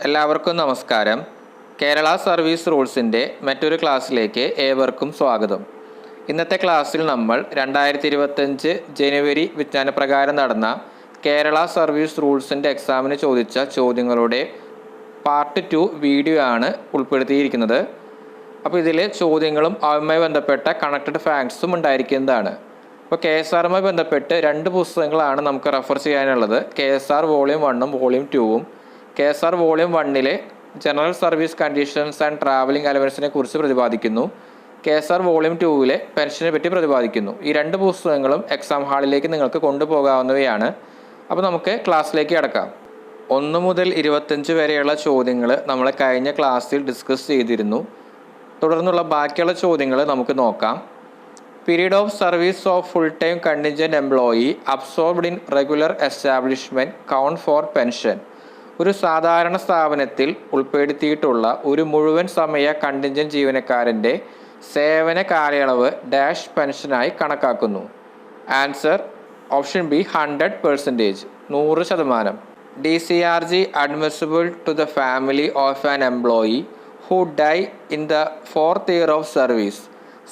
എല്ലാവർക്കും നമസ്കാരം. കേരള സർവീസ് റൂൾസിൻ്റെ മറ്റൊരു ക്ലാസ്സിലേക്ക് ഏവർക്കും സ്വാഗതം. ഇന്നത്തെ ക്ലാസ്സിൽ നമ്മൾ 2025 ജനുവരി വിജ്ഞാനപ്രകാരം നടന്ന കേരള സർവീസ് റൂൾസിൻ്റെ എക്സാമിന് ചോദിച്ച ചോദ്യങ്ങളുടെ പാർട്ട് 2 വീഡിയോ ആണ് ഉൾപ്പെടുത്തിയിരിക്കുന്നത്. അപ്പോൾ ഇതിൽ ചോദ്യങ്ങളും അവയുമായി ബന്ധപ്പെട്ട കണക്റ്റഡ് ഫാക്ട്സും ഉണ്ടായിരിക്കുന്നതാണ്. അപ്പോൾ KSRമായി ബന്ധപ്പെട്ട് 2 പുസ്തകങ്ങളാണ് നമുക്ക് റെഫർ ചെയ്യാനുള്ളത്. KSR വോളിയം 1ഉം വോളിയം 2ഉം. KSR volume 1 general service conditions and travelling അലവൻസിനെ കുറിച്ച് പ്രതിപാദിക്കുന്നു. KSR വോളിയം 2 പെൻഷനെ പറ്റി പ്രതിപാദിക്കുന്നു. ഈ 2 പുസ്തകങ്ങളും എക്സാം ഹാളിലേക്ക് നിങ്ങൾക്ക് കൊണ്ടുപോകാവുന്നവയാണ്. അപ്പോൾ നമുക്ക് ക്ലാസ്സിലേക്ക് കടക്കാം. 1 മുതൽ 25 വരെയുള്ള ചോദ്യങ്ങൾ നമ്മൾ കഴിഞ്ഞ ക്ലാസ്സിൽ ഡിസ്കസ് ചെയ്തിരുന്നു. തുടർന്നുള്ള ബാക്കിയുള്ള ചോദ്യങ്ങൾ നമുക്ക് നോക്കാം. Period of service of full time contingent employee absorbed in regular establishment count for pension. ഒരു സാധാരണ സ്ഥാപനത്തിൽ ഉൾപ്പെടുത്തിയിട്ടുള്ള ഒരു മുഴുവൻ സമയ കണ്ടിൻജൻറ്റ് ജീവനക്കാരൻ്റെ സേവന കാലയളവ് ഡാഷ് പെൻഷനായി കണക്കാക്കുന്നു. Answer option B 100%, 100%. DCRG admissible to the family of an employee who die in the 4th year of service.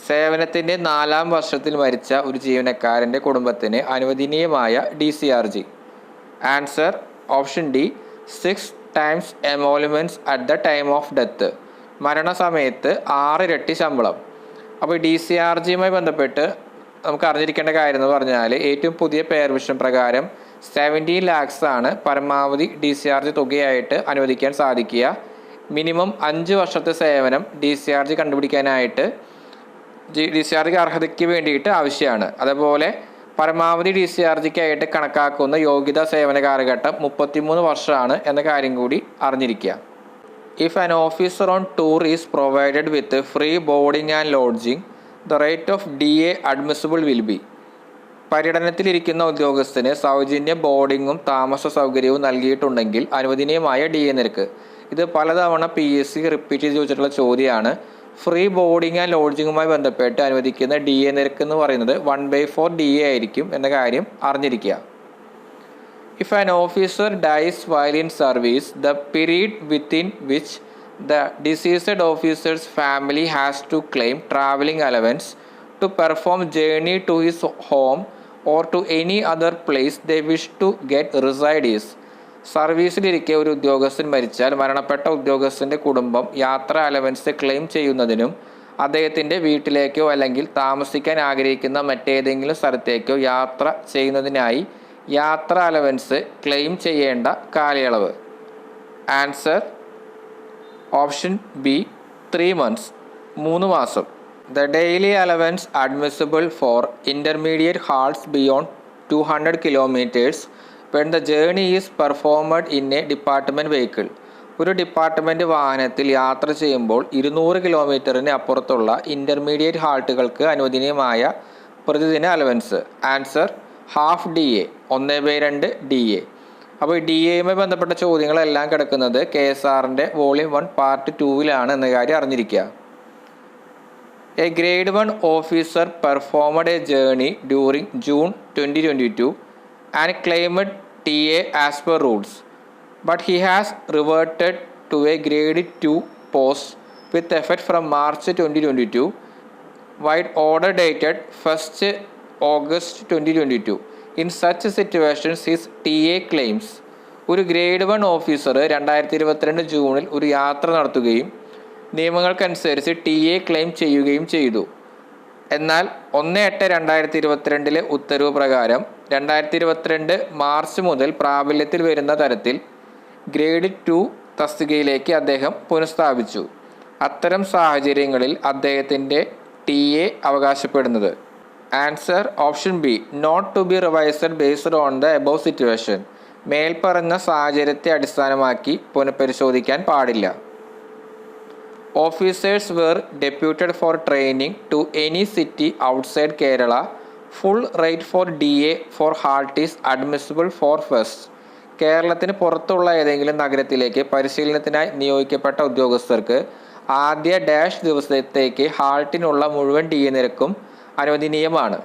സേവനത്തിൻ്റെ 4ാം വർഷത്തിൽ മരിച്ച ഒരു ജീവനക്കാരൻ്റെ കുടുംബത്തിന് അനുവദനീയമായ DCRG. Answer option D 6 times emoluments at the time of death. മരണസമയത്ത് 6 ഇരട്ടി ശമ്പളം. അപ്പോൾ DCRGയുമായി ബന്ധപ്പെട്ട് നമുക്ക് അറിഞ്ഞിരിക്കേണ്ട കാര്യം എന്ന് പറഞ്ഞാൽ ഏറ്റവും പുതിയ പെയർ വിഷൻ പ്രകാരം 17 lakhs ആണ് പരമാവധി DCRG തുകയായിട്ട് അനുവദിക്കാൻ സാധിക്കുക. മിനിമം 5 വർഷത്തെ സേവനം DCRG കണ്ടുപിടിക്കാനായിട്ട് DCRG അർഹതയ്ക്ക് വേണ്ടിയിട്ട് ആവശ്യമാണ്. അതുപോലെ പരമാവധി DCRGക്കായിട്ട് കണക്കാക്കുന്ന യോഗ്യതാ സേവന കാലഘട്ടം 33 വർഷമാണ് എന്ന കാര്യം കൂടി അറിഞ്ഞിരിക്കുക. If an officer on tour is provided with free boarding and lodging, the rate of DA admissible will be. പര്യടനത്തിലിരിക്കുന്ന ഉദ്യോഗസ്ഥന് സൗജന്യ ബോർഡിങ്ങും താമസ സൗകര്യവും നൽകിയിട്ടുണ്ടെങ്കിൽ അനുവദനീയമായ DA നിരക്ക്. ഇത് പലതവണ PSC റിപ്പീറ്റ് ചെയ്ത് ചോദിച്ചിട്ടുള്ള ചോദ്യമാണ്. ഫ്രീ ബോർഡിംഗ് ആൻഡ് ലോഡ്ജിങ്ങുമായി ബന്ധപ്പെട്ട് അനുവദിക്കുന്ന DA നിരക്ക് എന്ന് പറയുന്നത് 1/4 DA ആയിരിക്കും എന്ന കാര്യം അറിഞ്ഞിരിക്കുക. If an officer dies while in service, the period within which the deceased officer's family has to claim travelling allowance to perform journey to his home or to any other place they wish to get reside is. സർവീസിലിരിക്കെ ഒരു ഉദ്യോഗസ്ഥൻ മരിച്ചാൽ മരണപ്പെട്ട ഉദ്യോഗസ്ഥൻ്റെ കുടുംബം യാത്രാ allowance claim ചെയ്യുന്നതിനും അദ്ദേഹത്തിൻ്റെ വീട്ടിലേക്കോ അല്ലെങ്കിൽ താമസിക്കാൻ ആഗ്രഹിക്കുന്ന മറ്റേതെങ്കിലും സ്ഥലത്തേക്കോ യാത്ര ചെയ്യുന്നതിനായി യാത്രാ അലവൻസ് ക്ലെയിം ചെയ്യേണ്ട കാലയളവ്. ആൻസർ ഓപ്ഷൻ ബി 3 months, 3 മാസം. The daily allowance admissible for intermediate halts beyond 200 kilometers when the journey is performed in a department vehicle. ഒരു ഡിപ്പാർട്ട്മെൻറ്റ് വാഹനത്തിൽ യാത്ര ചെയ്യുമ്പോൾ 200 കിലോമീറ്ററിന് അപ്പുറത്തുള്ള ഇൻ്റർമീഡിയറ്റ് ഹാൾട്ടുകൾക്ക് അനുവദനീയമായ പ്രതിദിന allowance. Answer half DA, 1/2 DA. അപ്പോൾ DAയുമായി ബന്ധപ്പെട്ട ചോദ്യങ്ങളെല്ലാം കിടക്കുന്നത് KSRൻ്റെ വോളിയം 1 പാർട്ട് 2 എന്ന കാര്യം അറിഞ്ഞിരിക്കുക. A grade 1 officer performed A journey during June 2022 and claimed TA as per rules, but he has reverted to a grade 2 post with effect from March 2022, while order dated 1st August 2022. In such situations his TA claims. ഒരു grade 1 officer 2022 ജൂണിൽ ഒരു യാത്ര നടത്തുകയും നിയമങ്ങൾക്കനുസരിച്ച് TA claim ചെയ്യുകയും ചെയ്തു. എന്നാൽ 1/8/2022 ഉത്തരവ് പ്രകാരം 2022 മാർച്ച് മുതൽ പ്രാബല്യത്തിൽ വരുന്ന തരത്തിൽ ഗ്രേഡ് 2 തസ്തികയിലേക്ക് അദ്ദേഹം പുനഃസ്ഥാപിച്ചു. അത്തരം സാഹചര്യങ്ങളിൽ അദ്ദേഹത്തിൻ്റെ TA അവകാശപ്പെടുന്നത്. Answer option B not to be revised based on the above situation. മേൽപ്പറഞ്ഞ സാഹചര്യത്തെ അടിസ്ഥാനമാക്കി പുനഃപരിശോധിക്കാൻ പാടില്ല. Officers were deputed for training to any city outside Kerala. Full rate for DA for halt is admissible for first. കേരളത്തിന് പുറത്തുള്ള ഏതെങ്കിലും നഗരത്തിലേക്ക് പരിശീലനത്തിനായി നിയോഗിക്കപ്പെട്ട ഉദ്യോഗസ്ഥർക്ക് ആദ്യ ഡാഷ് ദിവസത്തേക്ക് ഹാൾട്ടിനുള്ള മുഴുവൻ DA നിരക്കും അനുവദനീയമാണ്.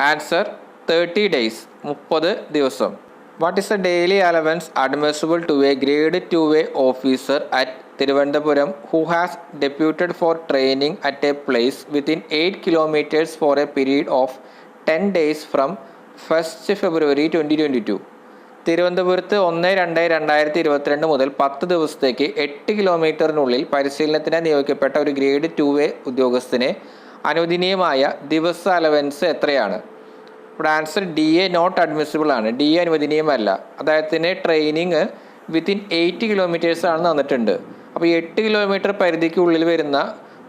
ആൻസർ 30 days, 30 ദിവസം. What is the daily allowance admissible to a grade 2A officer at Thiruvananthapuram who has deputed for training at a place within 8 kilometres for a period of 10 days from 1 February 2022? തിരുവനന്തപുരത്ത് 1/2/2022 മുതൽ 10 ദിവസത്തേക്ക് 8 കിലോമീറ്ററിനുള്ളിൽ പരിശീലനത്തിനായി നിയോഗിക്കപ്പെട്ട ഒരു grade 2A ഉദ്യോഗസ്ഥന് അനുവദനീയമായ ദിവസ allowance എത്രയാണ്? ഇവിടെ ആൻസർ DA നോട്ട് അഡ്മിസിബിൾ ആണ്. DA അനുവദനീയമല്ല. അദ്ദേഹത്തിന് ട്രെയിനിങ് വിത്തിൻ 8 കിലോമീറ്റേഴ്സ് ആണ് തന്നിട്ടുണ്ട്. അപ്പോൾ 8 കിലോമീറ്റർ പരിധിക്കുള്ളിൽ വരുന്ന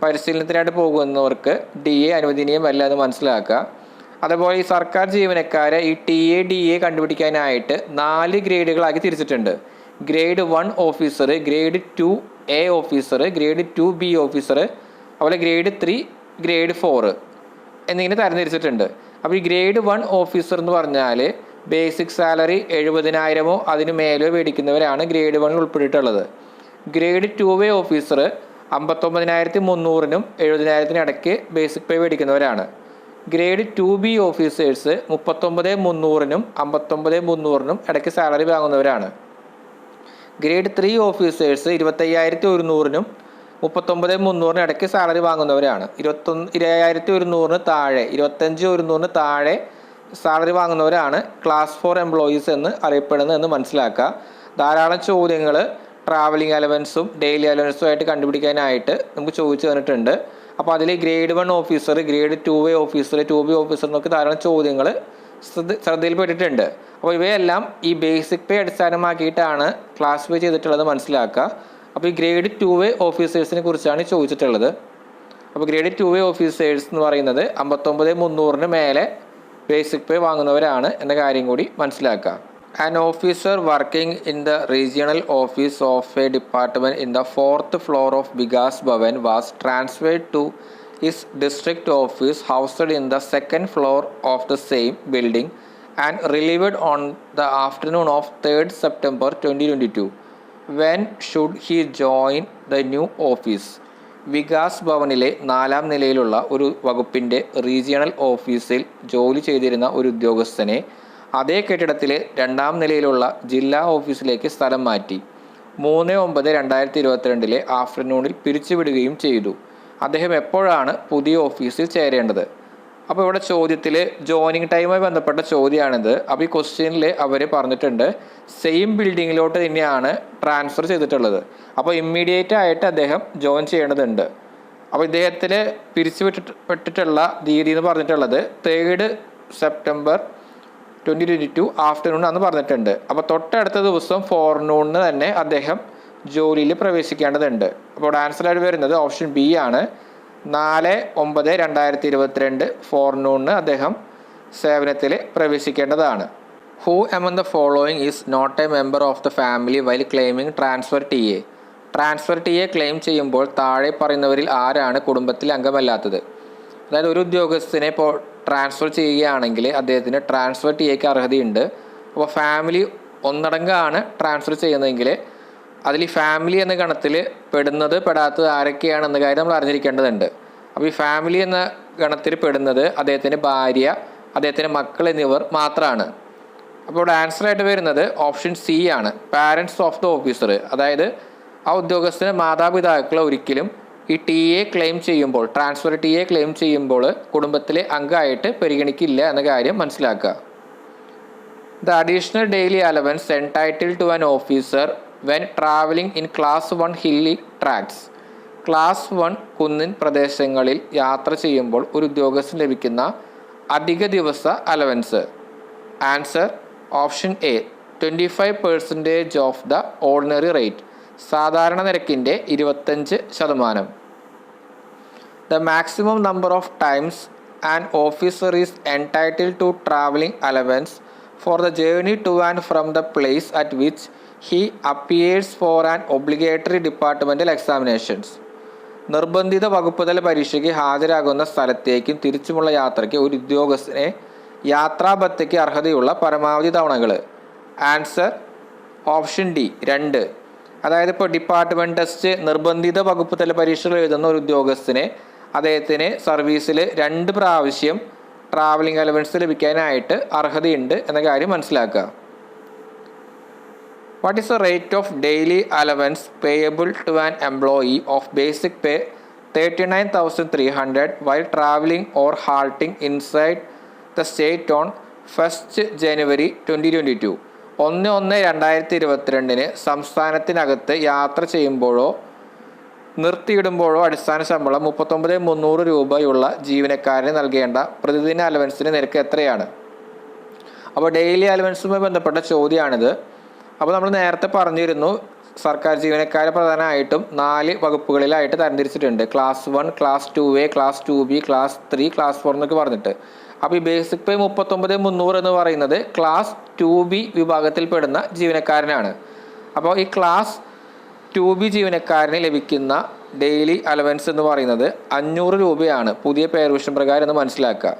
പരിശീലനത്തിനായിട്ട് പോകുന്നവർക്ക് DA അനുവദനീയമല്ല എന്ന് മനസ്സിലാക്കുക. അതുപോലെ ഈ സർക്കാർ ജീവനക്കാരെ ഈ TA DA കണ്ടുപിടിക്കാനായിട്ട് 4 ഗ്രേഡുകളാക്കി തിരിച്ചിട്ടുണ്ട്. Grade 1 officer, grade 2A officer, grade 2B officer, അതുപോലെ ഗ്രേഡ് 3, ഗ്രേഡ് 4 എന്നിങ്ങനെ തരംതിരിച്ചിട്ടുണ്ട്. അപ്പോൾ ഈ ഗ്രേഡ് 1 ഓഫീസർ എന്ന് പറഞ്ഞാൽ ബേസിക് സാലറി 70,000 അതിന് മേലോ മേടിക്കുന്നവരാണ് ഗ്രേഡ് 1 ഉൾപ്പെട്ടിട്ടുള്ളത്. ഗ്രേഡ് 2A ഓഫീസർ 59,300-നും 70,000-നും ഇടയ്ക്ക് ബേസിക് പേ മേടിക്കുന്നവരാണ്. ഗ്രേഡ് 2B ഓഫീസേഴ്സ് 39,300-നും 59,300-നും ഇടയ്ക്ക് സാലറി വാങ്ങുന്നവരാണ്. ഗ്രേഡ് 3 ഓഫീസേഴ്സ് 25,100-നും 39,300-നും ഇടയ്ക്ക് സാലറി വാങ്ങുന്നവരാണ്. 21,100-ന് താഴെ 25,100-ന് താഴെ സാലറി വാങ്ങുന്നവരാണ് ക്ലാസ് 4 എംപ്ലോയീസ് എന്ന് അറിയപ്പെടുന്നത് എന്ന് മനസ്സിലാക്കുക. ധാരാളം ചോദ്യങ്ങൾ ട്രാവലിംഗ് അലവൻസും ഡെയിലി അലവൻസും ആയിട്ട് കണ്ടുപിടിക്കാനായിട്ട് നമുക്ക് ചോദിച്ചു തന്നിട്ടുണ്ട്. അപ്പോൾ അതിൽ grade 1 officer, grade 2A officer, 2B officer എന്നൊക്കെ ധാരാളം ചോദ്യങ്ങൾ ശ്രദ്ധയിൽപ്പെട്ടിട്ടുണ്ട്. അപ്പോൾ ഇവയെല്ലാം ഈ ബേസിക് പേ അടിസ്ഥാനമാക്കിയിട്ടാണ് ക്ലാസിഫൈ ചെയ്തിട്ടുള്ളത് മനസ്സിലാക്കുക. അപ്പോൾ ഈ ഗ്രേഡ് 2A ഓഫീസേഴ്സിനെ കുറിച്ചാണ് ചോദിച്ചിട്ടുള്ളത്. അപ്പോൾ ഗ്രേഡ് 2A ഓഫീസേഴ്സ് എന്ന് പറയുന്നത് 59,300-ന് മേലെ ബേസിക് പേ വാങ്ങുന്നവരാണ് എന്ന കാര്യം കൂടി മനസ്സിലാക്കുക. An officer working in the regional office of a department in the 4th floor of Vikas Bhavan was transferred to his district office housed in the 2nd floor of the same building and relieved on the afternoon of 3rd September 2022. When should he join the new office? Vikas ഭവനിലെ 4ാം നിലയിലുള്ള ഒരു വകുപ്പിൻ്റെ regional ഓഫീസിൽ ജോലി ചെയ്തിരുന്ന ഒരു ഉദ്യോഗസ്ഥനെ അതേ കെട്ടിടത്തിലെ 2ാം നിലയിലുള്ള ജില്ലാ ഓഫീസിലേക്ക് സ്ഥലം മാറ്റി 3/9/2022 ആഫ്റ്റർനൂണിൽ പിരിച്ചുവിടുകയും ചെയ്തു. അദ്ദേഹം എപ്പോഴാണ് പുതിയ ഓഫീസിൽ ചേരേണ്ടത്? അപ്പോൾ ഇവിടെ ചോദ്യത്തിൽ ജോയിനിങ് ടൈമുമായി ബന്ധപ്പെട്ട ചോദ്യമാണിത്. അപ്പോൾ ഈ ക്വസ്റ്റ്യനിൽ അവർ പറഞ്ഞിട്ടുണ്ട് സെയിം ബിൽഡിങ്ങിലോട്ട് തന്നെയാണ് ട്രാൻസ്ഫർ ചെയ്തിട്ടുള്ളത്. അപ്പോൾ ഇമ്മീഡിയറ്റ് ആയിട്ട് അദ്ദേഹം ജോയിൻ ചെയ്യേണ്ടതുണ്ട്. അപ്പോൾ ഇദ്ദേഹത്തിന് പിരിച്ചുവിട്ടിട്ടുള്ള തീയതി എന്ന് പറഞ്ഞിട്ടുള്ളത് 3rd September 2022 ആഫ്റ്റർനൂൺ ആണെന്ന് പറഞ്ഞിട്ടുണ്ട്. അപ്പോൾ തൊട്ടടുത്ത ദിവസം ഫോർനൂണിന് തന്നെ അദ്ദേഹം ജോലിയിൽ പ്രവേശിക്കേണ്ടതുണ്ട്. അപ്പോൾ ആൻസറായിട്ട് വരുന്നത് ഓപ്ഷൻ B ആണ്. 4/9/2022 ഫോർനൂണിന് അദ്ദേഹം സേവനത്തിൽ പ്രവേശിക്കേണ്ടതാണ്. Who among the following is not a member of the family while claiming transfer TA? Transfer TA claim ചെയ്യുമ്പോൾ താഴെ പറയുന്നവരിൽ ആരാണ് കുടുംബത്തിൽ അംഗമല്ലാത്തത്? അതായത് ഒരു ഉദ്യോഗസ്ഥനെ ഇപ്പോൾ ട്രാൻസ്ഫർ ചെയ്യുകയാണെങ്കിൽ അദ്ദേഹത്തിന് ട്രാൻസ്ഫർ ടിഎക്ക് അർഹതയുണ്ട്. അപ്പോൾ ഫാമിലി ഒന്നടങ്കാണ് ട്രാൻസ്ഫർ ചെയ്യുന്നതെങ്കിൽ അതിൽ ഈ ഫാമിലി എന്ന ഗണത്തിൽ പെടുന്നത് പെടാത്തത് ആരൊക്കെയാണെന്ന കാര്യം നമ്മൾ അറിഞ്ഞിരിക്കേണ്ടതുണ്ട്. അപ്പോൾ ഈ ഫാമിലി എന്ന ഗണത്തിൽ പെടുന്നത് അദ്ദേഹത്തിൻ്റെ ഭാര്യ, അദ്ദേഹത്തിൻ്റെ മക്കൾ എന്നിവർ മാത്രമാണ്. അപ്പോൾ ഇവിടെ ആൻസറായിട്ട് വരുന്നത് ഓപ്ഷൻ C ആണ്, പാരൻസ് ഓഫ് ദ ഓഫീസർ. അതായത് ആ ഉദ്യോഗസ്ഥന് മാതാപിതാക്കൾ ഒരിക്കലും ഈ TA ക്ലെയിം ചെയ്യുമ്പോൾ, ട്രാൻസ്ഫർ TA ക്ലെയിം ചെയ്യുമ്പോൾ കുടുംബത്തിലെ അംഗമായിട്ട് പരിഗണിക്കില്ല എന്ന കാര്യം മനസ്സിലാക്കുക. The additional daily allowance entitle to an officer when travelling in class 1 hilly tracts. Class 1 കുന്നിൻ പ്രദേശങ്ങളിൽ യാത്ര ചെയ്യുമ്പോൾ ഒരു ഉദ്യോഗസ്ഥന് ലഭിക്കുന്ന അധിക ദിവസ allowance. Answer option A 25% of the ordinary rate, സാധാരണ നിരക്കിൻ്റെ 25%. The maximum number of times an officer is entitle to travelling allowance for the journey to and from the place at which he appears for an obligatory departmental examinations. നിർബന്ധിത വകുപ്പ് തല പരീക്ഷയ്ക്ക് ഹാജരാകുന്ന സ്ഥലത്തേക്കും തിരിച്ചുമുള്ള യാത്രയ്ക്ക് ഒരു ഉദ്യോഗസ്ഥനെ യാത്രാബത്തയ്ക്ക് അർഹതയുള്ള പരമാവധി തവണകൾ. Answer option D 2. അതായത് ഇപ്പോൾ ഡിപ്പാർട്ട്മെൻറ്റ് ടെസ്റ്റ്, നിർബന്ധിത വകുപ്പ് തല പരീക്ഷകൾ എഴുതുന്ന ഒരു ഉദ്യോഗസ്ഥനെ അദ്ദേഹത്തിന് സർവീസിൽ 2 പ്രാവശ്യം ട്രാവലിംഗ് അലവൻസ് ലഭിക്കാനായിട്ട് അർഹതയുണ്ട് എന്ന കാര്യം മനസ്സിലാക്കുക. What is the rate of daily allowance payable to an employee of basic pay 39,300 while traveling or halting inside the state on 1st January 2022? 1/1/2022 സംസ്ഥാനത്തിനകത്ത് യാത്ര ചെയ്യുമ്പോഴോ നിർത്തിയിടുമ്പോഴോ അടിസ്ഥാന ശമ്പളം 39,300 രൂപയുള്ള ജീവനക്കാരന് നൽകേണ്ട പ്രതിദിന അലവൻസിന് നിരക്ക് എത്രയാണ്? അപ്പോൾ ഡെയിലി അലവൻസുമായി ബന്ധപ്പെട്ട ചോദ്യമാണിത്. അപ്പോൾ നമ്മൾ നേരത്തെ പറഞ്ഞിരുന്നു, സർക്കാർ ജീവനക്കാരെ പ്രധാനമായിട്ടും 4 വകുപ്പുകളിലായിട്ട് തരംതിരിച്ചിട്ടുണ്ട്. Class 1, class 2A, class 2B, class 3, class 4 എന്നൊക്കെ പറഞ്ഞിട്ട്. അപ്പോൾ ഈ ബേസിക് പേ 39,300 എന്ന് പറയുന്നത് ക്ലാസ് 2B വിഭാഗത്തിൽപ്പെടുന്ന ജീവനക്കാരനാണ്. അപ്പോൾ ഈ ക്ലാസ് 2B ജീവനക്കാരന് ലഭിക്കുന്ന ഡെയിലി അലവൻസ് എന്ന് പറയുന്നത് 500 രൂപയാണ് പുതിയ പേ റിവിഷൻ പ്രകാരം എന്ന് മനസ്സിലാക്കുക.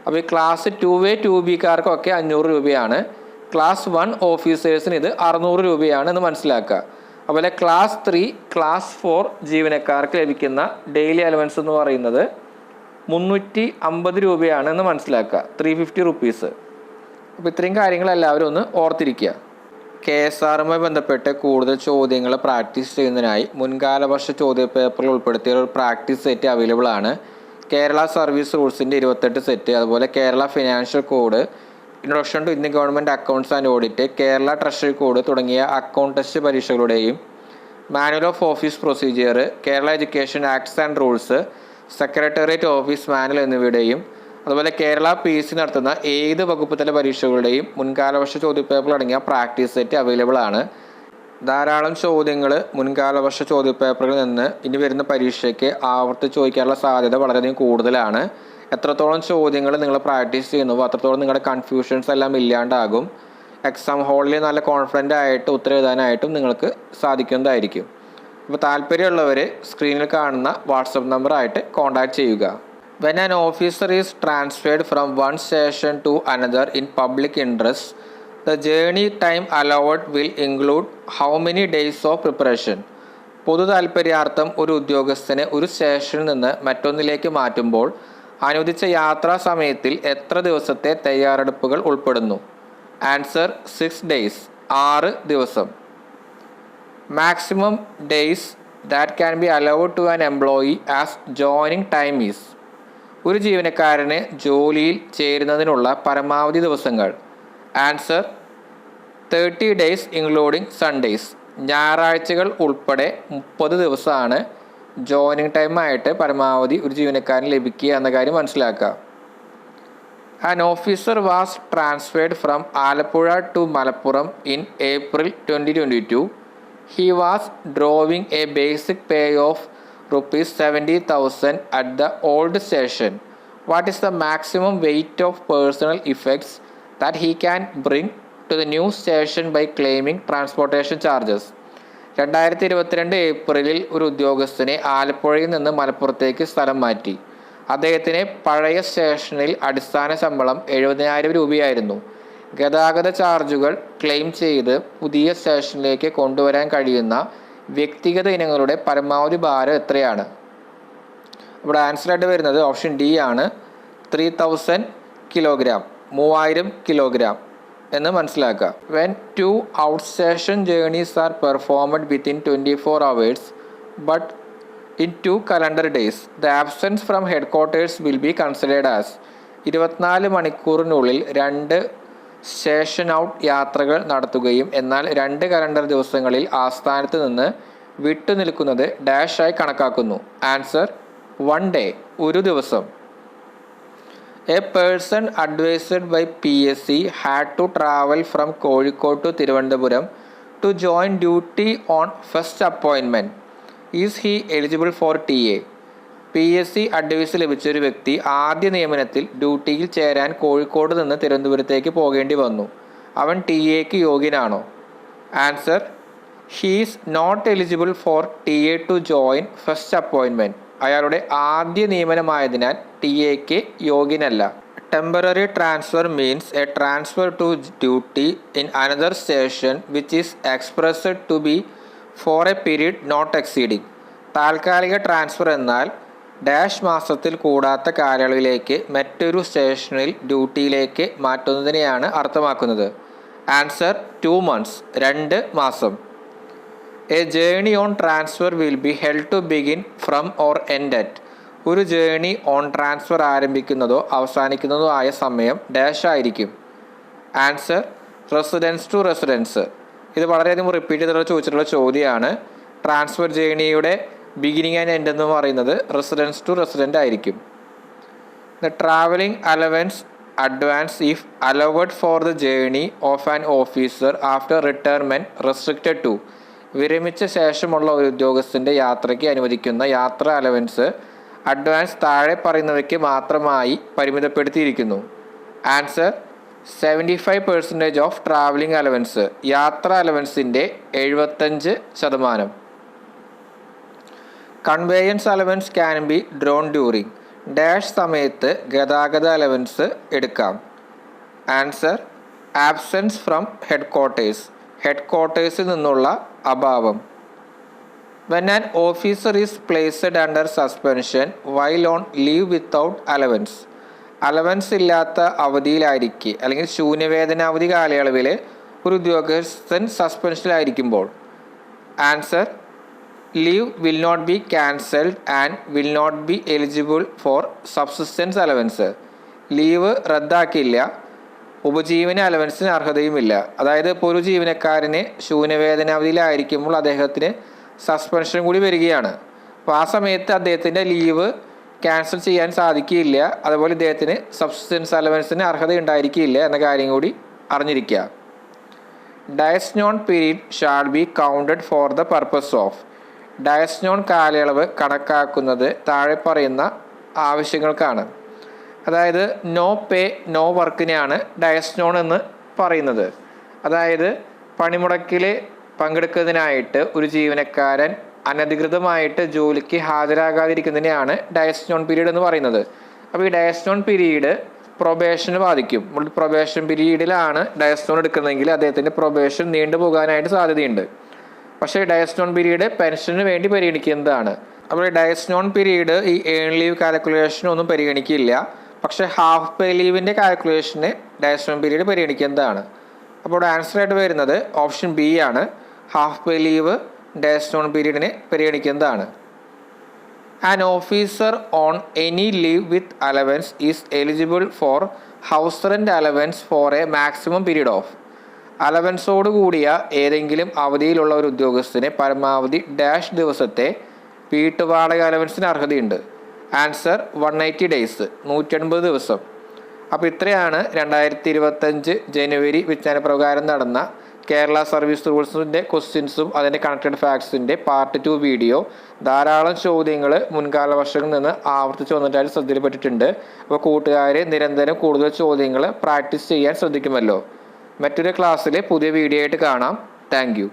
അപ്പോൾ ഈ ക്ലാസ് 2A 2Bക്കാർക്കൊക്കെ 500 രൂപയാണ്. ക്ലാസ് 1 ഓഫീസേഴ്സിന് ഇത് 600 രൂപയാണ് എന്ന് മനസ്സിലാക്കുക. അതുപോലെ ക്ലാസ് 3, ക്ലാസ് 4 ജീവനക്കാർക്ക് ലഭിക്കുന്ന ഡെയിലി അലവൻസ് എന്ന് പറയുന്നത് 350 രൂപയാണ് എന്ന് മനസ്സിലാക്കുക, 350 റുപ്പീസ്. അപ്പോൾ ഇത്രയും കാര്യങ്ങൾ എല്ലാവരും ഒന്ന് ഓർത്തിരിക്കുക. KSRമായി ബന്ധപ്പെട്ട് കൂടുതൽ ചോദ്യങ്ങൾ പ്രാക്ടീസ് ചെയ്യുന്നതിനായി മുൻകാല വർഷ ചോദ്യ പേപ്പറിൽ ഉൾപ്പെടുത്തിയ ഒരു പ്രാക്ടീസ് സെറ്റ് അവൈലബിൾ ആണ്. കേരള സർവീസ് റൂൾസിൻ്റെ 28 സെറ്റ്, അതുപോലെ Kerala financial code, introduction to Indian government accounts and audit, Kerala treasury code തുടങ്ങിയ അക്കൗണ്ട് ടെസ്റ്റ് പരീക്ഷകളുടെയും manual of office procedure, Kerala education acts and rules, secretariat office manual എന്നിവയുടെയും അതുപോലെ കേരള PC നടത്തുന്ന ഏത് വകുപ്പ് തല പരീക്ഷകളുടെയും മുൻകാലവർഷ ചോദ്യപേപ്പർ അടങ്ങിയ പ്രാക്ടീസ് സെറ്റ് അവൈലബിൾ ആണ്. ധാരാളം ചോദ്യങ്ങൾ മുൻകാലവർഷ ചോദ്യപേപ്പറിൽ നിന്ന് ഇനി വരുന്ന പരീക്ഷയ്ക്ക് ആവർത്തിച്ച് ചോദിക്കാനുള്ള സാധ്യത വളരെയധികം കൂടുതലാണ്. എത്രത്തോളം ചോദ്യങ്ങൾ നിങ്ങൾ പ്രാക്ടീസ് ചെയ്യുന്നുവോ അത്രത്തോളം നിങ്ങളുടെ കൺഫ്യൂഷൻസ് എല്ലാം ഇല്ലാണ്ടാകും. എക്സാം ഹോളിൽ നല്ല കോൺഫിഡൻ്റ് ആയിട്ട് ഉത്തരം എഴുതാനായിട്ടും നിങ്ങൾക്ക് സാധിക്കുന്നതായിരിക്കും. അപ്പോൾ താല്പര്യമുള്ളവർ സ്ക്രീനിൽ കാണുന്ന വാട്സപ്പ് നമ്പറായിട്ട് കോൺടാക്റ്റ് ചെയ്യുക. When an officer is transferred from one station to another in public interest, the journey time allowed will include how many days of preparation? പൊതു താൽപര്യാർത്ഥം ഒരു ഉദ്യോഗസ്ഥനെ ഒരു സ്റ്റേഷനിൽ നിന്ന് മറ്റൊന്നിലേക്ക് മാറ്റുമ്പോൾ അനുവദിച്ച യാത്രാ സമയത്തിൽ എത്ര ദിവസത്തെ തയ്യാറെടുപ്പുകൾ ഉൾപ്പെടുന്നു? ആൻസർ 6 days, 6 ദിവസം. Maximum days that can be allowed to an employee as joining time is. ഒരു ജീവനക്കാരന് ജോലിയിൽ ചേരുന്നതിനുള്ള പരമാവധി ദിവസങ്ങൾ. Answer 30 days including Sundays. ഞായറാഴ്ചകൾ ഉൾപ്പെടെ 30 ദിവസമാണ് ജോയിനിങ് ടൈമായിട്ട് പരമാവധി ഒരു ജീവനക്കാരന് ലഭിക്കുക എന്ന കാര്യം മനസ്സിലാക്കുക. An officer was transferred from Alappuzha to Malappuram in April 2022. He was drawing a basic pay of rupees 70,000 at the old station. What is the maximum weight of personal effects that he can bring to the new station by claiming transportation charges? 2022 ഏപ്രിലിൽ ഒരു ഉദ്യോഗസ്ഥനെ ആലപ്പുഴയിൽ നിന്ന് മലപ്പുറത്തേക്ക് സ്ഥലം മാറ്റി. അദ്ദേഹത്തിന് പഴയ സ്റ്റേഷനിൽ അടിസ്ഥാന ശമ്പളം 70,000 രൂപയായിരുന്നു. ഗതാഗത ചാർജുകൾ ക്ലെയിം ചെയ്ത് പുതിയ സ്റ്റേഷനിലേക്ക് കൊണ്ടുവരാൻ കഴിയുന്ന വ്യക്തിഗത ഇനങ്ങളുടെ പരമാവധി ഭാരം എത്രയാണ്? ഇവിടെ ആൻസറായിട്ട് വരുന്നത് ഓപ്ഷൻ D ആണ്, 3000 കിലോഗ്രാം, 3000 കിലോഗ്രാം എന്ന് മനസ്സിലാക്കുക. When 2 out station journeys are performed within 24 hours but in 2 calendar days, the absence from headquarters will be considered as. 24 മണിക്കൂറിനുള്ളിൽ 2 സ്റ്റേഷൻ ഔട്ട് യാത്രകൾ നടത്തുകയും എന്നാൽ 2 കലണ്ടർ ദിവസങ്ങളിൽ ആസ്ഥാനത്ത് നിന്ന് വിട്ടുനിൽക്കുന്നത് ഡാഷായി കണക്കാക്കുന്നു. ആൻസർ 1 day, ഒരു ദിവസം. A person advised by PSC had to travel from Kozhikode to Thiruvananthapuram to join duty on first appointment. Is he eligible for TA? PSC advise ലഭിച്ച ഒരു വ്യക്തി ആദ്യ നിയമനത്തിൽ ഡ്യൂട്ടിയിൽ ചേരാൻ കോഴിക്കോട് നിന്ന് തിരുവനന്തപുരത്തേക്ക് പോകേണ്ടി വന്നു. അവൻ TA യോഗ്യനാണോ? Answer he's not eligible for TA to join first appointment. അയാളുടെ ആദ്യ നിയമനമായതിനാൽ TA യോഗ്യനല്ല. Temporary transfer means a transfer to duty in another station which is expressed to be for a period not exceeding. താൽക്കാലിക transfer എന്നാൽ dash മാസത്തിൽ കൂടാത്ത കാലയളവിലേക്ക് മറ്റൊരു സ്റ്റേഷനിൽ ഡ്യൂട്ടിയിലേക്ക് മാറ്റുന്നതിനെയാണ് അർത്ഥമാക്കുന്നത്. ആൻസർ 2 months, 2 മാസം. A journey on transfer will be held to begin from or end at. ഒരു journey on transfer ആരംഭിക്കുന്നതോ അവസാനിക്കുന്നതോ ആയ സമയം ഡാഷ് ആയിരിക്കും. Answer residence to residence. ഇത് വളരെയധികം റിപ്പീറ്റ് ചെയ്തിട്ടുള്ള ചോദിച്ചിട്ടുള്ള ചോദ്യമാണ്. ട്രാൻസ്ഫർ ജേണിയുടെ ബിഗിനിങ് ആൻഡ് എൻഡ് എന്ന് പറയുന്നത് റെസിഡൻസ് ടു റെസിഡൻ്റ് ആയിരിക്കും. The travelling allowance advance if allowed for the journey of an officer after retirement restricted to. വിരമിച്ച ശേഷമുള്ള ഒരു ഉദ്യോഗസ്ഥൻ്റെ യാത്രയ്ക്ക് അനുവദിക്കുന്ന യാത്ര അലവൻസ് അഡ്വാൻസ് താഴെ പറയുന്നവയ്ക്ക് മാത്രമായി പരിമിതപ്പെടുത്തിയിരിക്കുന്നു. Answer 75% of travelling allowance. യാത്ര അലവൻസിൻ്റെ 75%. Conveyance allowance can be drawn during. Dash സമയത്ത് ഗതാഗത അലവൻസ് എടുക്കാം. Answer absence from headquarters. ഹെഡ് ക്വാർട്ടേഴ്സിൽ നിന്നുള്ള അഭാവം. When an officer is placed under suspension while on leave without allowance. Allowance ഇല്ലാത്ത അവധിയിലായിരിക്കെ അല്ലെങ്കിൽ ശൂന്യവേതനാവധി കാലയളവിൽ ഒരു ഉദ്യോഗസ്ഥൻ സസ്പെൻഷനിലായിരിക്കുമ്പോൾ. Answer leave will not be cancelled and will not be eligible for subsistence allowance. Leave റദ്ദാക്കില്ല, ഉപജീവന അലവൻസിന് അർഹതയുമില്ല. അതായത് ഇപ്പോൾ ഒരു ജീവനക്കാരന് ശൂന്യവേതനാവധിയിലായിരിക്കുമ്പോൾ അദ്ദേഹത്തിന് സസ്പെൻഷൻ കൂടി വരികയാണ്. അപ്പോൾ ആ സമയത്ത് അദ്ദേഹത്തിൻ്റെ ലീവ് ക്യാൻസൽ ചെയ്യാൻ സാധിക്കില്ല. അതുപോലെ ഇദ്ദേഹത്തിന് സബ്സിസ്റ്റൻസ് അലവൻസിന് അർഹത ഉണ്ടായിരിക്കില്ല എന്ന കാര്യം കൂടി അറിഞ്ഞിരിക്കുക. Dies non period shall be counted for the purpose of. Dies non കാലയളവ് കണക്കാക്കുന്നത് താഴെ പറയുന്ന ആവശ്യങ്ങൾക്കാണ്. അതായത് നോ പേ നോ വർക്കിനെയാണ് ഡയസ്നോൺ എന്ന് പറയുന്നത്. അതായത് പണിമുടക്കിൽ പങ്കെടുക്കുന്നതിനായിട്ട് ഒരു ജീവനക്കാരൻ അനധികൃതമായിട്ട് ജോലിക്ക് ഹാജരാകാതിരിക്കുന്നതിനെയാണ് ഡയസ്നോൺ പീരീഡ് എന്ന് പറയുന്നത്. അപ്പോൾ ഈ ഡയസ്നോൺ പീരീഡ് പ്രൊബേഷന് ബാധിക്കും. പ്രൊബേഷൻ പീരീഡിലാണ് ഡയസ്നോൺ എടുക്കുന്നതെങ്കിൽ അദ്ദേഹത്തിൻ്റെ പ്രൊബേഷൻ നീണ്ടുപോകാനായിട്ട് സാധ്യതയുണ്ട്. പക്ഷേ ഡയസ്നോൺ പീരീഡ് പെൻഷന് വേണ്ടി പരിഗണിക്കുന്നതാണ്. അപ്പോൾ ഡയസ്നോൺ പീരീഡ് ഈ ഏൺ ലീവ് കാൽക്കുലേഷനൊന്നും പരിഗണിക്കില്ല. പക്ഷേ ഹാഫ് പേ ലീവിൻ്റെ കാൽക്കുലേഷന് ഡയസ്നോൺ പീരീഡ് പരിഗണിക്കുന്നതാണ്. അപ്പോൾ ആൻസർ ആയിട്ട് വരുന്നത് ഓപ്ഷൻ ബി ആണ്. ഹാഫ് പേ ലീവ് ഡയസ്നോൺ പീരീഡിനെ പരിഗണിക്കുന്നതാണ്. An officer on any leave with allowance is eligible for house rent allowance for a maximum period of. അലവൻസോട് കൂടിയ ഏതെങ്കിലും അവധിയിലുള്ള ഒരു ഉദ്യോഗസ്ഥന് പരമാവധി ഡാഷ് ദിവസത്തെ വീട്ടുവാടക അലവൻസിന് അർഹതയുണ്ട്. ആൻസർ 180 days, 180 ദിവസം. അപ്പോൾ ഇത്രയാണ് 2025 ജനുവരി വിജ്ഞാനപ്രകാരം നടന്ന കേരള സർവീസ് റൂൾസിൻ്റെ ക്വസ്റ്റ്യൻസും അതിൻ്റെ കണക്റ്റഡ് ഫാക്ട്സിൻ്റെ പാർട്ട് 2 വീഡിയോ. ധാരാളം ചോദ്യങ്ങൾ മുൻകാല വർഷങ്ങളിൽ നിന്ന് ആവർത്തിച്ച് വന്നിട്ടായിട്ട് ശ്രദ്ധയിൽപ്പെട്ടിട്ടുണ്ട്. അപ്പോൾ കൂട്ടുകാർ നിരന്തരം കൂടുതൽ ചോദ്യങ്ങൾ പ്രാക്ടീസ് ചെയ്യാൻ ശ്രദ്ധിക്കുമല്ലോ. മറ്റൊരു ക്ലാസ്സിൽ പുതിയ വീഡിയോ ആയിട്ട് കാണാം. Thank you.